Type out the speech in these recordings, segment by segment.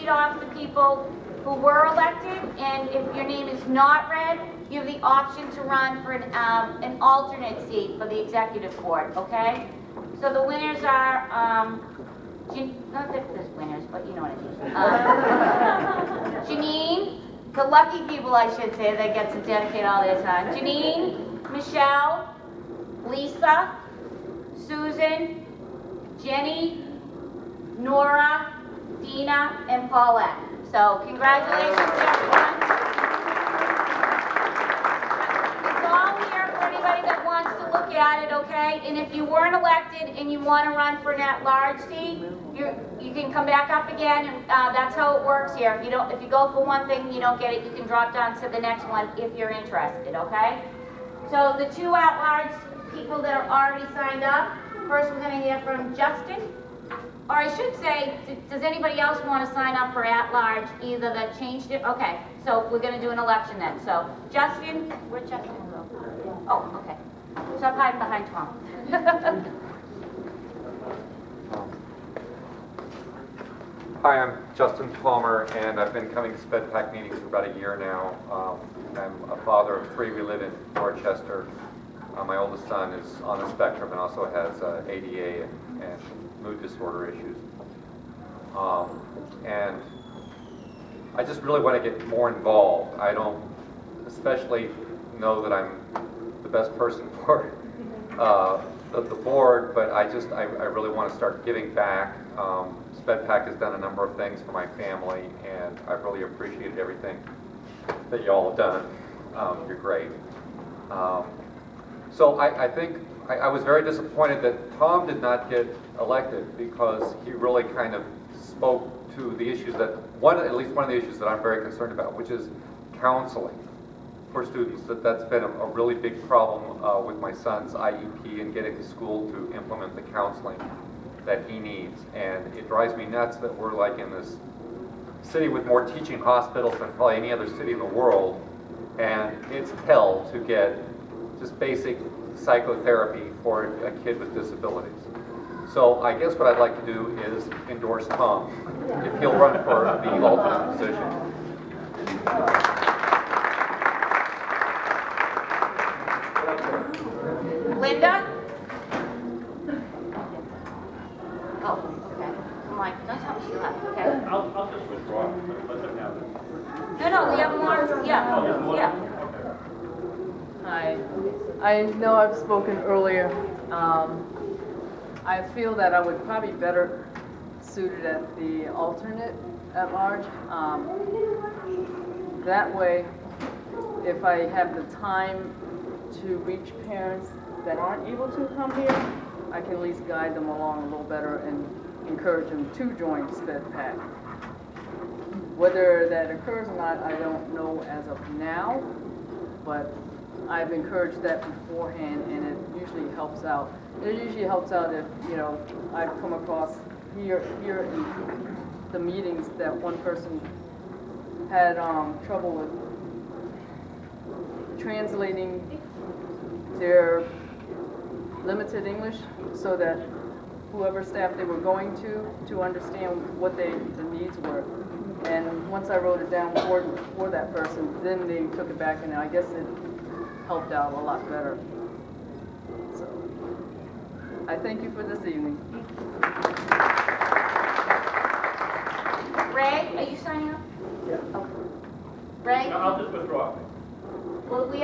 read off the people who were elected, and if your name is not read, you have the option to run for an alternate seat for the executive board, okay? So the winners are, not that there's winners, but you know what I mean. Janine, the lucky people I should say that get to dedicate all their time. Janine, Michelle, Lisa, Susan, Jenny, Nora, Dina, and Paulette. So congratulations to everyone. It's all here for anybody that wants to look at it, okay? And if you weren't elected and you want to run for an at-large seat, you can come back up again, and that's how it works here. If you go for one thing and you don't get it, you can drop down to the next one if you're interested, okay? So the two at-large people that are already signed up, first we're going to hear from Justin. Or I should say, does anybody else want to sign up for at-large, either that changed it? Okay, so we're going to do an election then. So Justin, where'd Justin go? Oh, okay. Stop hiding behind Tom. Hi, I'm Justin Palmer, and I've been coming to SpedPac meetings for about a year now. I'm a father of 3. We live in Dorchester. My oldest son is on the spectrum and also has ADA and mood disorder issues. And I just really want to get more involved. I don't especially know that I'm the best person for the board, but I really want to start giving back. SpedPac has done a number of things for my family, and I've really appreciated everything that you all have done. You're great. So I think I was very disappointed that Tom did not get elected, because he really kind of spoke to the issues that, at least one of the issues that I'm very concerned about, which is counseling for students. That's been a really big problem with my son's IEP and getting the school to implement the counseling that he needs. And it drives me nuts that we're like in this city with more teaching hospitals than probably any other city in the world, and it's hell to get just basic psychotherapy for a kid with disabilities. So I guess what I'd like to do is endorse Tom, if he'll run for the alternate position. Linda? Oh, okay. I'm like, don't tell me she left, okay? I'll just withdraw. Let them have it. No, we have more. Yeah. Hi. I know I've spoken earlier. I feel that I would probably be better suited at the alternate at large. That way, if I have the time to reach parents that aren't able to come here, I can at least guide them along a little better and encourage them to join SpedPac. Whether that occurs or not, I don't know as of now, but I've encouraged that beforehand, and it usually helps out. It usually helps out if, I've come across here in the meetings that one person had trouble with translating their limited English so that whoever staff they were going to understand what the needs were. And once I wrote it down for that person, then they took it back, and I guess it helped out a lot better. So I thank you for this evening. Ray, are you signing up? Yeah. Okay. Ray? No, I'll just withdraw. Well, we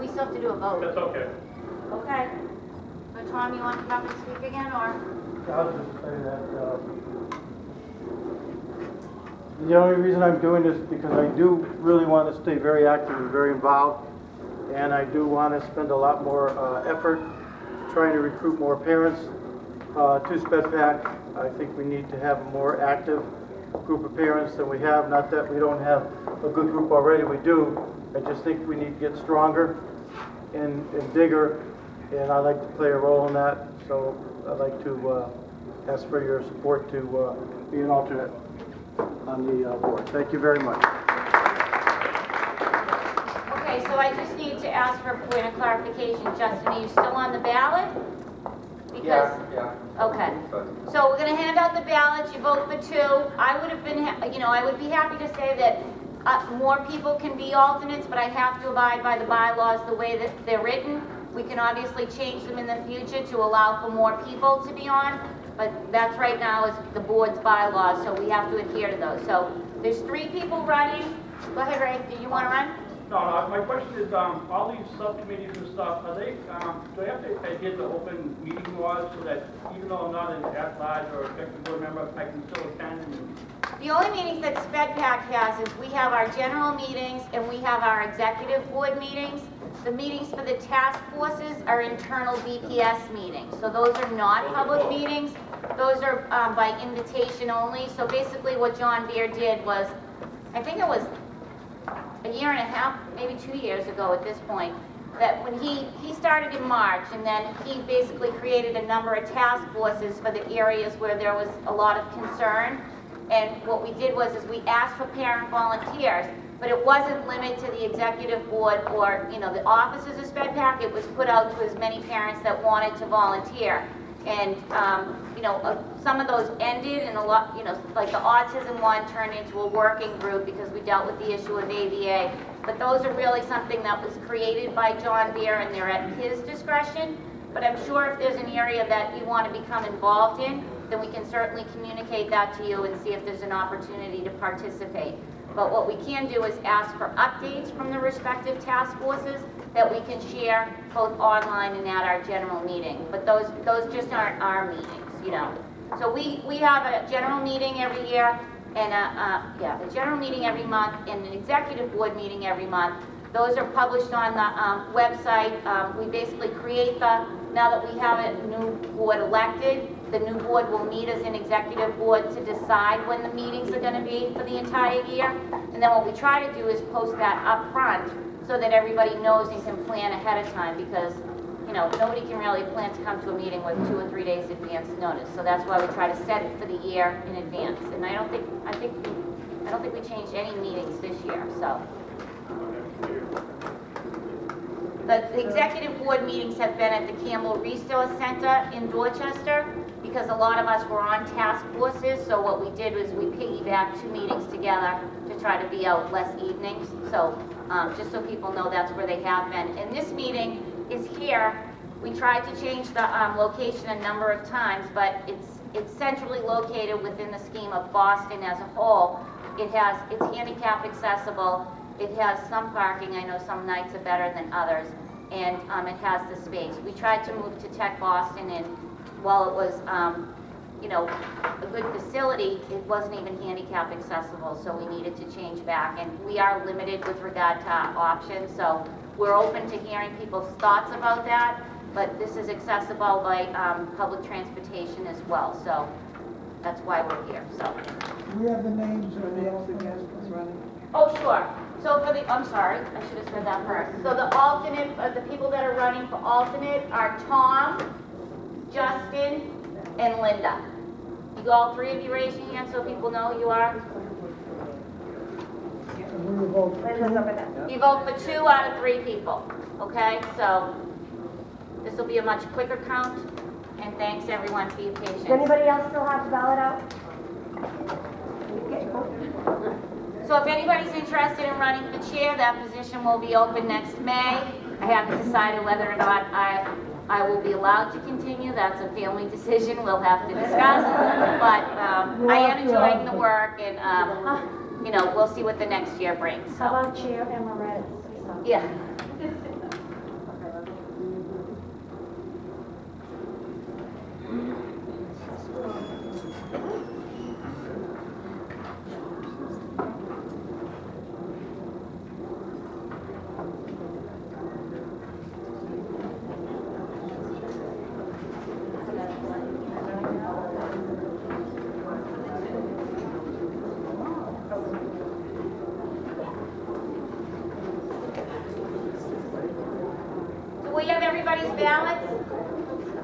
still have to do a vote. That's okay. Okay. So Tom, you want to come and speak again, or? I'll just say that the only reason I'm doing this is because I do really want to stay very active and very involved, and I do want to spend a lot more effort trying to recruit more parents to SpedPac. I think we need to have a more active group of parents than we have. Not that we don't have a good group already, we do. I just think we need to get stronger and bigger, and I'd like to play a role in that. So I'd like to ask for your support to be an alternate on the board. Thank you very much. Okay, so I just need to ask for a point of clarification. Justin, are you still on the ballot? Because, Yeah. okay. But So we're gonna hand out the ballots, you vote for 2. I would have been, I would be happy to say that more people can be alternates, but I have to abide by the bylaws the way that they're written. We can obviously change them in the future to allow for more people to be on, but that's right now is the board's bylaws, so we have to adhere to those. So there's 3 people running. Go ahead, Ray, do you wanna run? No, my question is, all these subcommittees and stuff, are they, do they have to adhere to open meeting laws so that even though I'm not an at-large or effective board member, I can still attend? The only meetings that SpedPac has is we have our general meetings and we have our executive board meetings. The meetings for the task forces are internal BPS meetings, so those are not public meetings. Those are by invitation only. So basically what John Beer did was, I think it was a year and a half, maybe 2 years ago at this point, that when he started in March, and then he basically created a number of task forces for the areas where there was a lot of concern. And what we did was we asked for parent volunteers, but it wasn't limited to the executive board or, the offices of SpedPac. It was put out to as many parents that wanted to volunteer. And, some of those ended, and a lot, like the autism one turned into a working group because we dealt with the issue of ABA. But those are really something that was created by John Beer, and they're at his discretion. But I'm sure if there's an area that you want to become involved in, then we can certainly communicate that to you and see if there's an opportunity to participate. But what we can do is ask for updates from the respective task forces that we can share both online and at our general meeting. But those just aren't our meetings, So we have a general meeting every year, and a general meeting every month, and an executive board meeting every month. Those are published on the website. We basically create now that we have a new board elected, the new board will meet as an executive board to decide when the meetings are going to be for the entire year. And then what we try to do is post that up front so that everybody knows and can plan ahead of time, because nobody can really plan to come to a meeting with 2 or 3 days advance notice. So that's why we try to set it for the year in advance. And I don't think we changed any meetings this year. So the executive board meetings have been at the Campbell Resource Center in Dorchester, because a lot of us were on task forces. So what we did was we piggybacked 2 meetings together to try to be out less evenings. So just so people know, that's where they have been. And this meeting is here. We tried to change the location a number of times, but it's centrally located within the scheme of Boston as a whole. It's handicap accessible. It has some parking. I know some nights are better than others, and it has the space. We tried to move to Tech Boston, and while it was a good facility, it wasn't even handicap accessible, so we needed to change back. And we are limited with regard to our options, so we're open to hearing people's thoughts about that, but this is accessible by public transportation as well, so that's why we're here. So We have the names of the alternates running. oh, sure. So I'm sorry, I should have said that first. So the alternate, the people that are running for alternate are Tom, Justin, and Linda. You all 3 of you raise your hand so people know who you are. And we will vote for two. You vote for 2 out of 3 people, okay? So this will be a much quicker count, and thanks everyone for your patience. Does anybody else still have the ballot out? So if anybody's interested in running for chair, that position will be open next May. I haven't decided whether or not I will be allowed to continue. That's a family decision we'll have to discuss. But I am enjoying the work, and we'll see what the next year brings. So. How about Chair Emirates? Yeah. Do we have everybody's ballots?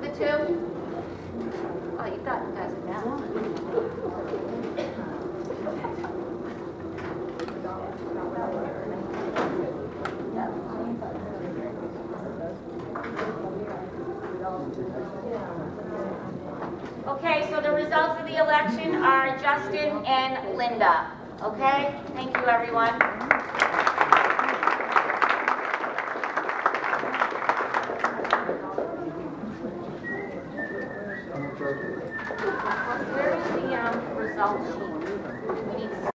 The 2? Oh, you thought you guys had ballots. Okay, so the results of the election are Justin and Linda. Okay, thank you, everyone. Where is the result sheet? We need to